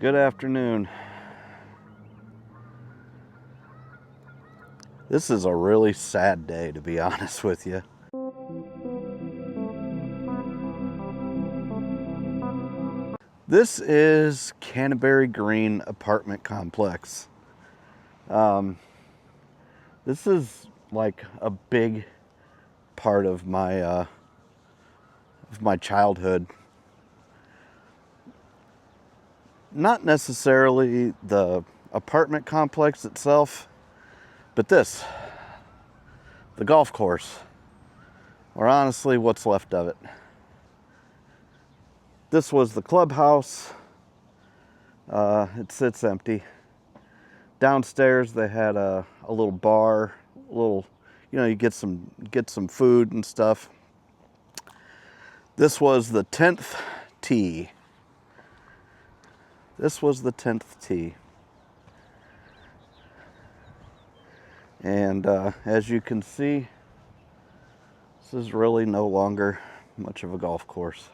Good afternoon. This is a really sad day, to be honest with you. This is Canterbury Green apartment complex. This is like a big part of my childhood. Not necessarily the apartment complex itself, but the golf course, or honestly what's left of it. This was the clubhouse. It sits empty. Downstairs they had a little bar, you get some food and stuff. This was the 10th tee. And as you can see, this is really no longer much of a golf course.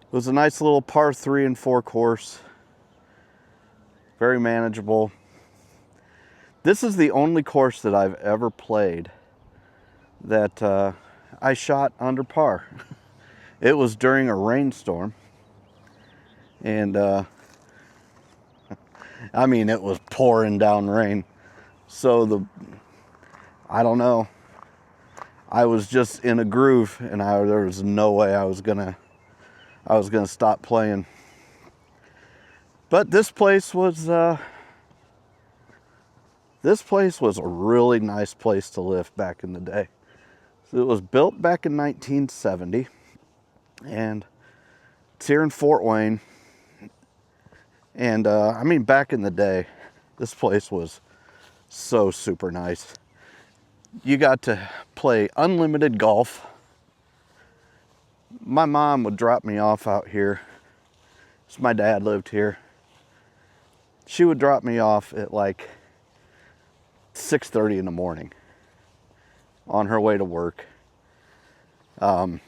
It was a nice little par 3 and 4 course. Very manageable. This is the only course that I've ever played that I shot under par. It was during a rainstorm. And it was pouring down rain. So I don't know. I was just in a groove, and there was no way I was gonna stop playing. But this place was a really nice place to live back in the day. So it was built back in 1970, and it's here in Fort Wayne. And back in the day, this place was so super nice. You got to play unlimited golf. My mom would drop me off out here. So my dad lived here. She would drop me off at like 6:30 in the morning on her way to work. And,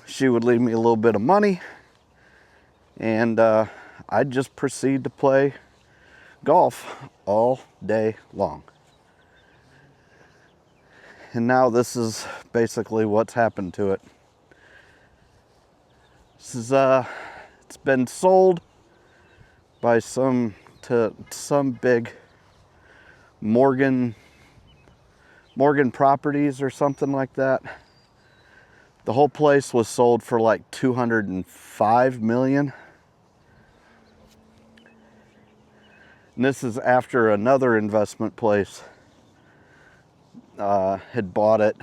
she would leave me a little bit of money. And I'd just proceed to play golf all day long. And now this is basically what's happened to it. It's been sold by some big Morgan Properties or something like that. The whole place was sold for like $205 million. And this is after another investment place had bought it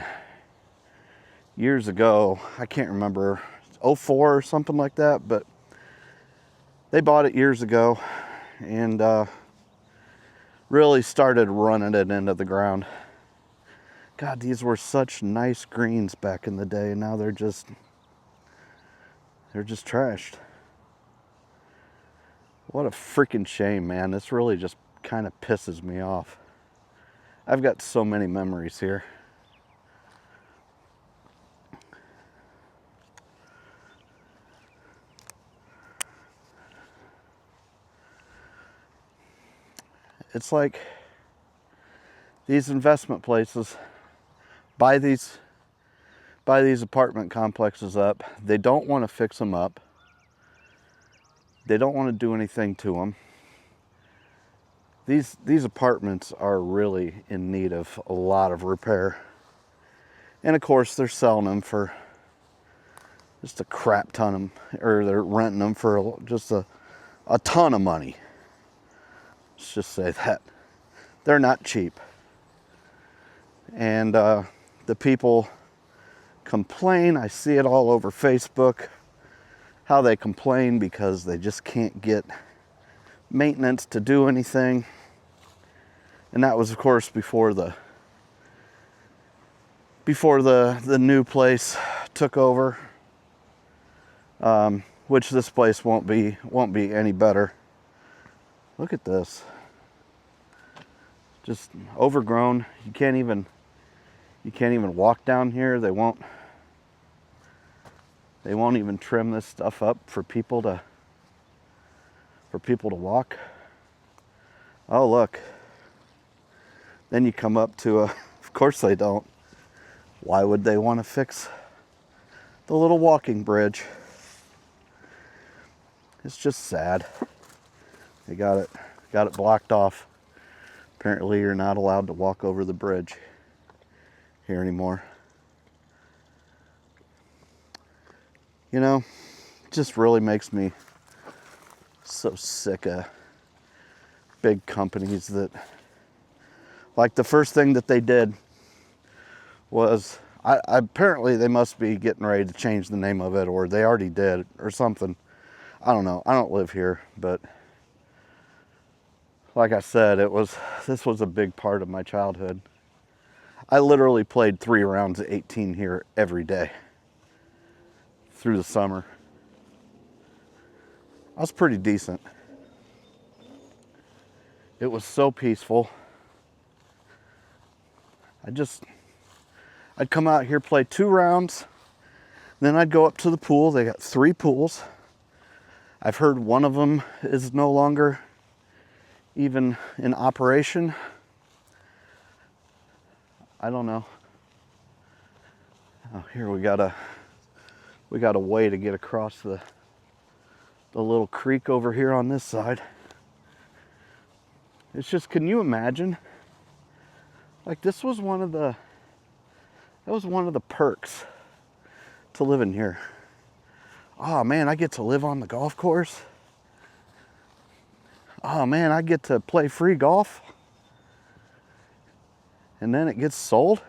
years ago. I can't remember, 04 or something like that, but they bought it years ago and really started running it into the ground. God, these were such nice greens back in the day, and now they're just trashed. What a freaking shame, man. This really just kind of pisses me off. I've got so many memories here. It's like these investment places buy these apartment complexes up. They don't want to fix them up. They don't want to do anything to them. These apartments are really in need of a lot of repair. And of course, they're selling them for just a crap ton of, or they're renting them for just a ton of money. Let's just say that. They're not cheap. And the people complain. I see it all over Facebook, how they complain because they just can't get maintenance to do anything. And that was, of course, before the new place took over, which this place won't be any better. Look at this, just overgrown. You can't even walk down here. They They won't even trim this stuff up for people to walk. Oh, look. Then you come up to a, of course they don't. Why would they want to fix the little walking bridge? It's just sad. They got it blocked off. Apparently you're not allowed to walk over the bridge here anymore. You know, it just really makes me so sick of big companies that, like, the first thing that they did was, apparently they must be getting ready to change the name of it, or they already did, or something. I don't know. I don't live here, but like I said, this was a big part of my childhood. I literally played 3 rounds of 18 here every day through the summer. I was pretty decent. It was so peaceful. I'd come out here, play 2 rounds, then I'd go up to the pool. They got 3 pools. I've heard one of them is no longer even in operation. I don't know. Oh, here we got a way to get across the little creek over here on this side. It's just, can you imagine? Like, that was one of the perks to living here. Oh man, I get to live on the golf course. Oh man, I get to play free golf. And then it gets sold.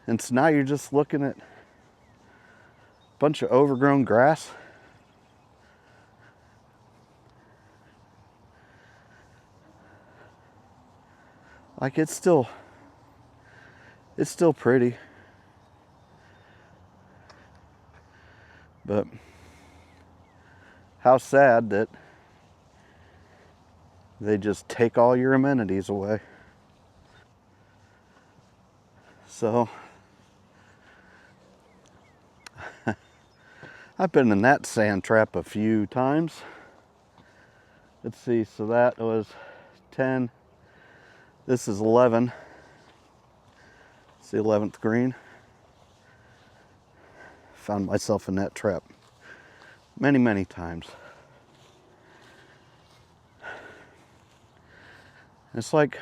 And so now you're just looking at a bunch of overgrown grass. Like, it's still pretty. But how sad that they just take all your amenities away. So I've been in that sand trap a few times. Let's see, so that was 10. This is 11. It's the 11th green. Found myself in that trap many, many times. It's like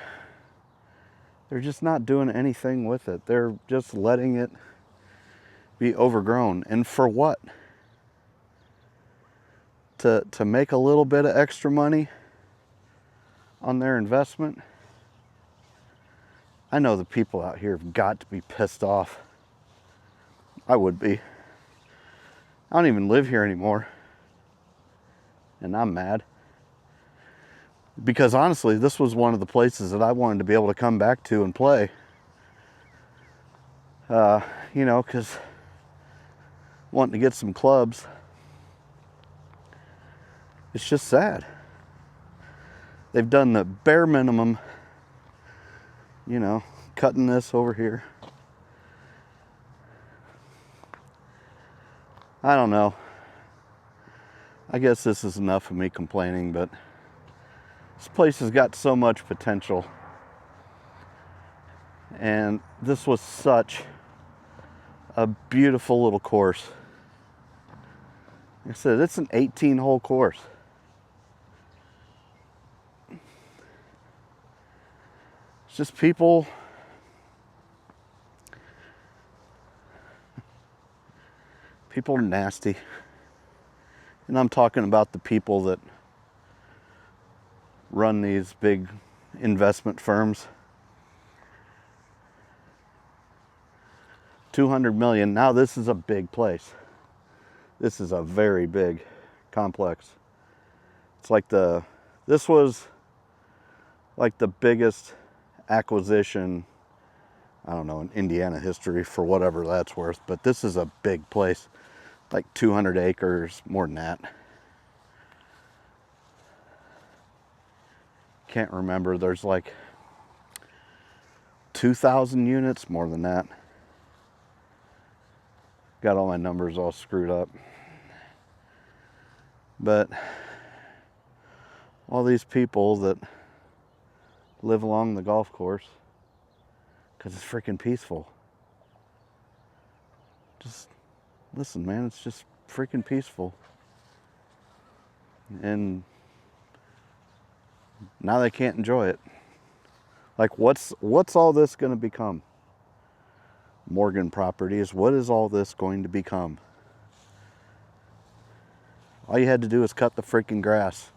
they're just not doing anything with it. They're just letting it be overgrown. And for what? To make a little bit of extra money on their investment? I know the people out here have got to be pissed off. I would be. I don't even live here anymore. And I'm mad. Because honestly, this was one of the places that I wanted to be able to come back to and play. You know, because wanting to get some clubs. It's just sad. They've done the bare minimum, you know, cutting this over here. I don't know. I guess this is enough of me complaining, but this place has got so much potential. And this was such a beautiful little course. Like I said, it's an 18-hole course. It's just people are nasty. And I'm talking about the people that run these big investment firms. 200 million. Now this is a big place. This is a very big complex. It's like this was like the biggest acquisition, I don't know, in Indiana history, for whatever that's worth, but this is a big place. Like 200 acres, more than that. Can't remember. There's like 2,000 units, more than that. Got all my numbers all screwed up. But all these people that live along the golf course, because it's freaking peaceful. Just listen, man, it's just freaking peaceful. And now they can't enjoy it. Like, what's all this going to become? Morgan Properties, what is all this going to become? All you had to do is cut the freaking grass.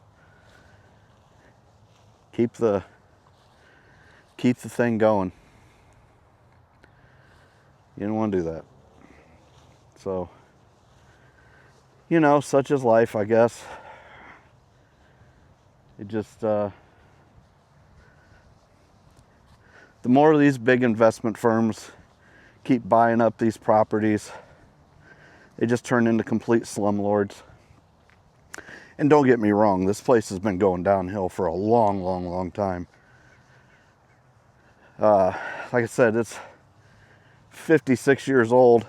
Keep the thing going. You didn't want to do that. So, you know, such is life, I guess. It just, the more of these big investment firms keep buying up these properties, they just turn into complete slumlords. And don't get me wrong, this place has been going downhill for a long, long, long time. Like I said, it's 56 years old,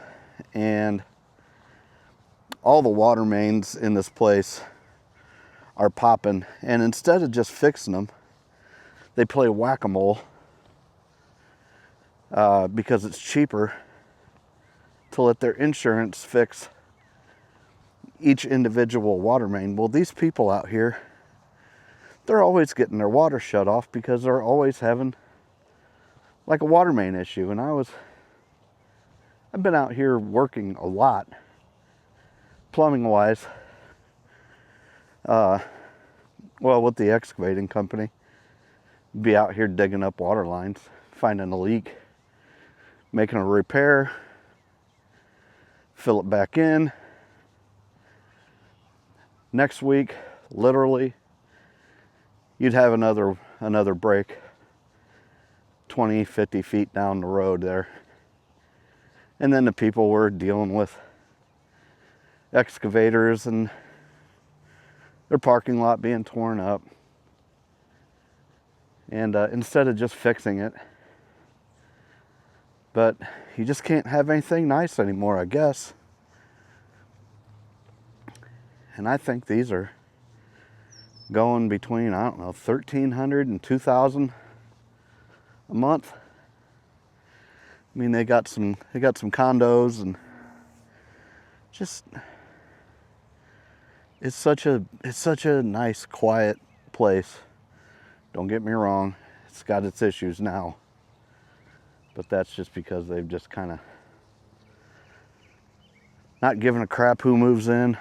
and all the water mains in this place are popping. And instead of just fixing them, they play whack-a-mole because it's cheaper to let their insurance fix each individual water main. Well, these people out here, they're always getting their water shut off because they're always having like a water main issue. And I've been out here working a lot, plumbing wise, well, with the excavating company. Be out here digging up water lines, finding a leak, making a repair, fill it back in. Next week, literally, you'd have another break 20, 50 feet down the road there. And then the people were dealing with excavators and their parking lot being torn up. And instead of just fixing it, but you just can't have anything nice anymore, I guess. And I think these are going between, I don't know, $1,300 and $2,000 a month. I mean, they got some condos, and just it's such a nice, quiet place. Don't get me wrong, it's got its issues now, but that's just because they've just kind of not given a crap who moves in.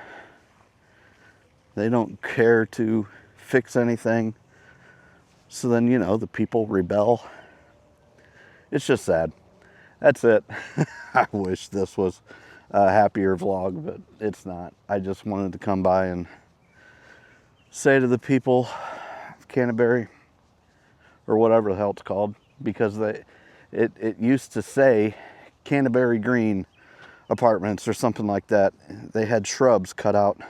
They don't care to fix anything. So then, you know, the people rebel. It's just sad. That's it. I wish this was a happier vlog, but it's not. I just wanted to come by and say to the people of Canterbury, or whatever the hell it's called, because it used to say Canterbury Green Apartments or something like that. They had shrubs cut out.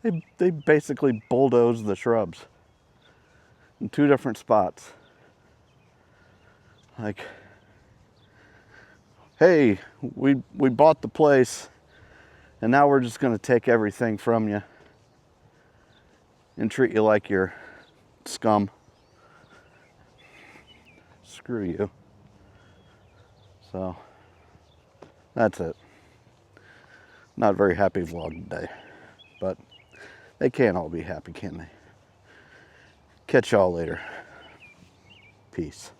They basically bulldozed the shrubs in 2 different spots. Like, hey, we bought the place, and now we're just going to take everything from you and treat you like you're scum. Screw you. So that's it. Not a very happy vlog today, but they can't all be happy, can they? Catch y'all later. Peace.